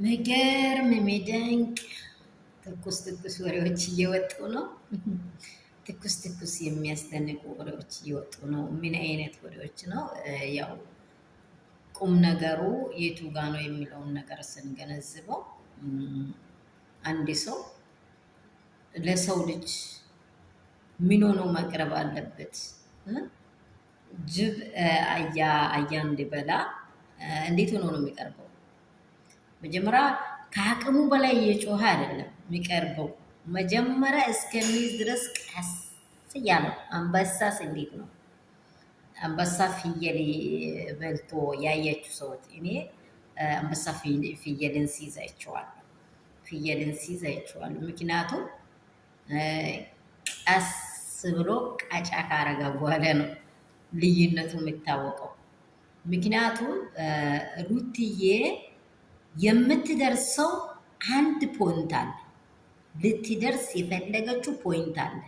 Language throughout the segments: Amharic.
የሚገርም የሚደንቅ ትኩስ ትኩስ ወሬዎች እየወጡ ነው። ትኩስ ትኩስ የሚያስደንቁ ወሬዎች እየወጡ ነው። ምን አይነት ወሬዎች ነው? ያው ቁም ነገሩ የቱ ጋ ነው የሚለውን ነገር ስንገነዝበው አንድ ሰው ለሰው ልጅ ምን ሆኖ መቅረብ አለበት? ጅብ አያ እንዲበላ እንዴት ሆኖ ነው የሚቀርበው? መጀመሪያ ከአቅሙ በላይ እየጮኸ አይደለም የሚቀርበው። መጀመሪያ እስከሚይዝ ድረስ ቀስ እያለው። አንበሳስ እንዴት ነው? አንበሳ ፍየል በልቶ ያያችሁ ሰዎች፣ እኔ አንበሳ ፍየልን ሲይዝ አይቼዋለሁ። ምክንያቱም ቀስ ብሎ ቀጫ ካረገ በኋላ ነው ልዩነቱ የሚታወቀው። ምክንያቱም ሩትዬ የምትደርሰው አንድ ፖይንት አለ፣ ልትደርስ የፈለገችው ፖይንት አለ።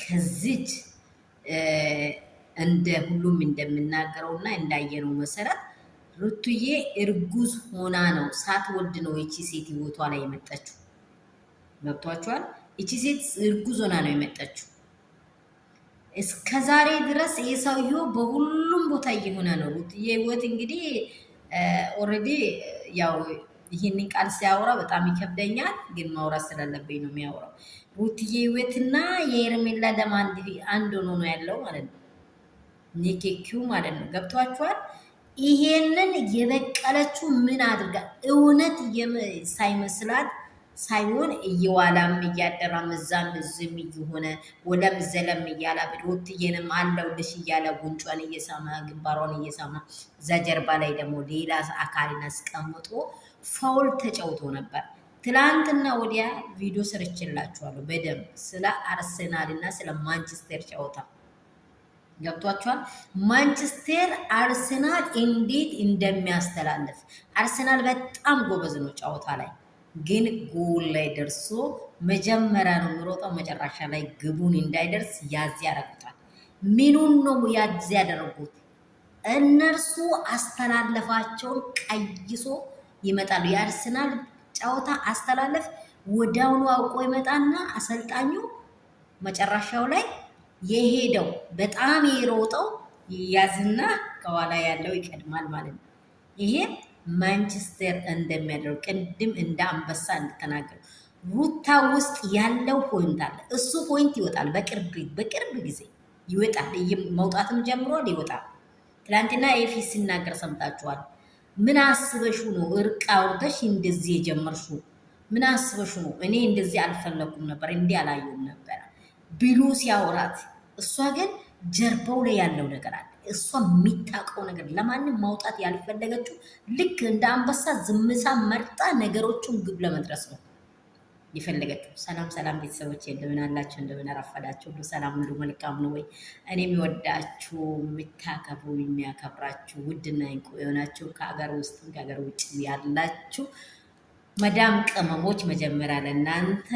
ከዚች እንደ ሁሉም እንደምናገረው እና እንዳየነው መሰረት ሩትዬ እርጉዝ ሆና ነው፣ ሳትወልድ ነው ይቺ ሴት ህይወቷ ላይ የመጣችው። ገብቷችኋል? ይቺ ሴት እርጉዝ ሆና ነው የመጣችው። እስከ ዛሬ ድረስ ይህ ሰውዬው በሁሉም ቦታ እየሆነ ነው። ሩትዬ ህይወት እንግዲህ ኦልሬዲ ያው ይህንን ቃል ሲያወራ በጣም ይከብደኛል፣ ግን ማውራት ስላለብኝ ነው የሚያወራው። ሩትዬ ህይወትና የሄርሜላ ደም አንድ ሆኖ ነው ያለው ማለት ነው። ኒኬኪው ማለት ነው። ገብቷችኋል? ይሄንን የበቀለችው ምን አድርጋ እውነት ሳይመስላት ሳይሆን እየዋላም እያደራም እዛም እዝም እየሆነ ወለም ዘለም እያለ ሩትዬንም አለውልሽ እያለ ጉንጯን እየሳመ ግንባሯን እየሳመ እዛ ጀርባ ላይ ደግሞ ሌላ አካልን አስቀምጦ ፋውል ተጫውቶ ነበር። ትላንትና ወዲያ ቪዲዮ ሰርችላችኋለሁ በደንብ ስለ አርሰናል እና ስለ ማንቸስተር ጨዋታ። ገብቷችኋል? ማንቸስተር አርሰናል እንዴት እንደሚያስተላልፍ። አርሰናል በጣም ጎበዝ ነው ጨዋታ ላይ፣ ግን ጎል ላይ ደርሶ መጀመሪያ ነው የሚሮጠው፣ መጨረሻ ላይ ግቡን እንዳይደርስ ያዝ ያደርጉታል። ምኑን ነው ያዝ ያደረጉት? እነርሱ አስተላለፋቸውን ቀይሶ ይመጣሉ። የአርሰናል ጨዋታ አስተላለፍ ወዲያውኑ አውቆ ይመጣና አሰልጣኙ መጨረሻው ላይ የሄደው በጣም የሮጠው ይያዝና ከኋላ ያለው ይቀድማል ማለት ነው። ይሄ ማንቸስተር እንደሚያደርግ ቅድም እንደ አንበሳ እንድተናገሩ ሩታ ውስጥ ያለው ፖይንት አለ። እሱ ፖይንት ይወጣል፣ በቅርብ ጊዜ ይወጣል። መውጣትም ጀምሯል፣ ይወጣል። ትላንትና ኤፊ ሲናገር ሰምታችኋል። ምን አስበሹ ነው እርቅ አውርተሽ እንደዚህ የጀመርሹ? ምን አስበሹ ነው? እኔ እንደዚህ አልፈለኩም ነበር፣ እንዲህ አላየሁም ነበር ብሉ ሲያወራት፣ እሷ ግን ጀርባው ላይ ያለው ነገር አለ። እሷ የሚታውቀው ነገር ለማንም ማውጣት ያልፈለገችው ልክ እንደ አንበሳ ዝምሳ መርጣ ነገሮቹን ግብ ለመድረስ ነው የፈለገችው። ሰላም ቤተሰቦች፣ እንደምን አላችሁ? እንደምን አረፈዳችሁ? ሁሉ ሰላም፣ ሁሉ መልካም ነው ወይ? እኔ የሚወዳችሁ የምታከብሩ የሚያከብራችሁ ውድና እንቁ የሆናችሁ ከሀገር ውስጥ ከሀገር ውጭ ያላችሁ መዳም ቅመሞች፣ መጀመሪያ ለእናንተ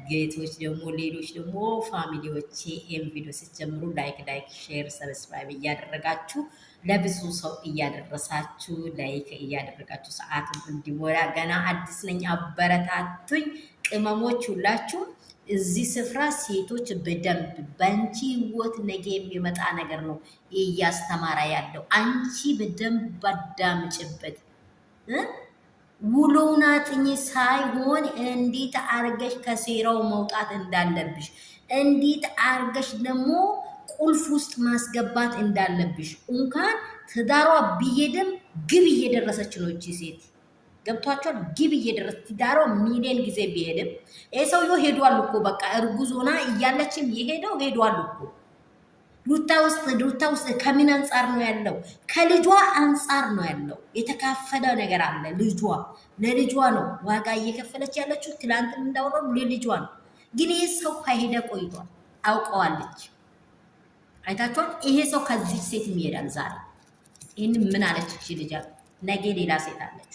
ጌቶች፣ ደግሞ ሌሎች ደግሞ ፋሚሊዎች ይህን ቪዲዮ ስትጀምሩ ላይክ ሼር ሰብስክራይብ እያደረጋችሁ ለብዙ ሰው እያደረሳችሁ ላይክ እያደረጋችሁ ሰዓት እንዲሞላ ገና አዲስ ነኝ አበረታቱኝ ቅመሞች ሁላችሁ። እዚህ ስፍራ ሴቶች በደንብ በአንቺ ህይወት ነገ የሚመጣ ነገር ነው እያስተማራ ያለው። አንቺ በደንብ አዳምጭበት። ውሎውን አጥኚ ሳይሆን እንዴት አርገሽ ከሴራው መውጣት እንዳለብሽ፣ እንዴት አርገሽ ደግሞ ቁልፍ ውስጥ ማስገባት እንዳለብሽ። እንኳን ትዳሯ ቢሄድም ግብ እየደረሰች ነው እቺ ሴት። ገብቷቸዋል? ግብ እየደረሰ ትዳሯ ሚሊዮን ጊዜ ቢሄድም ይህ ሰውዬው ሄዷል እኮ በቃ እርጉዝ ሆና እያለችም የሄደው ሄዷል እኮ። ሩታ ውስጥ ከምን አንጻር ነው ያለው? ከልጇ አንጻር ነው ያለው። የተካፈለ ነገር አለ። ለልጇ ነው ዋጋ እየከፈለች ያለችው። ትላንትም እንዳወራው ለልጇ ነው። ግን ይህ ሰው ከሄደ ቆይቷል፣ አውቀዋለች። አይታችኋል? ይሄ ሰው ከዚህ ሴት ይሄዳል ዛሬ። ይህን ምን አለች እቺ ልጅ? ነገ ሌላ ሴት አለች።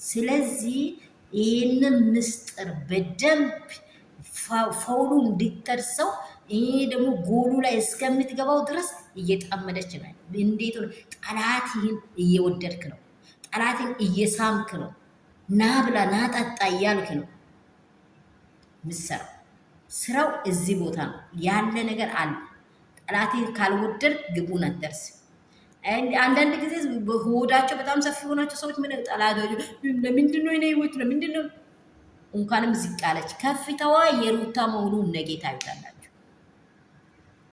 ስለዚህ ይህንን ምስጢር በደንብ ፈውሉ እንዲደርሰው ይሄ ደግሞ ጎሉ ላይ እስከምትገባው ድረስ እየጣመደች ነው። እንዴት ነው? ጠላትህን እየወደድክ ነው፣ ጠላትህን እየሳምክ ነው። ና ብላ ና ጠጣ እያልክ ነው ምሰራው። ስራው እዚህ ቦታ ነው ያለ ነገር አለ። ጠላቴ ካልወደድ ግቡን አትደርስም። አንዳንድ ጊዜ ሆዳቸው በጣም ሰፊ ሆናቸው ሰዎች ምን ጠላቶች ለምንድን ነው እኔ ህይወት ለምንድን ነው እንኳንም ዝቅ አለች። ከፍታዋ የሩታ መሆኑን ነጌታ ይታላል።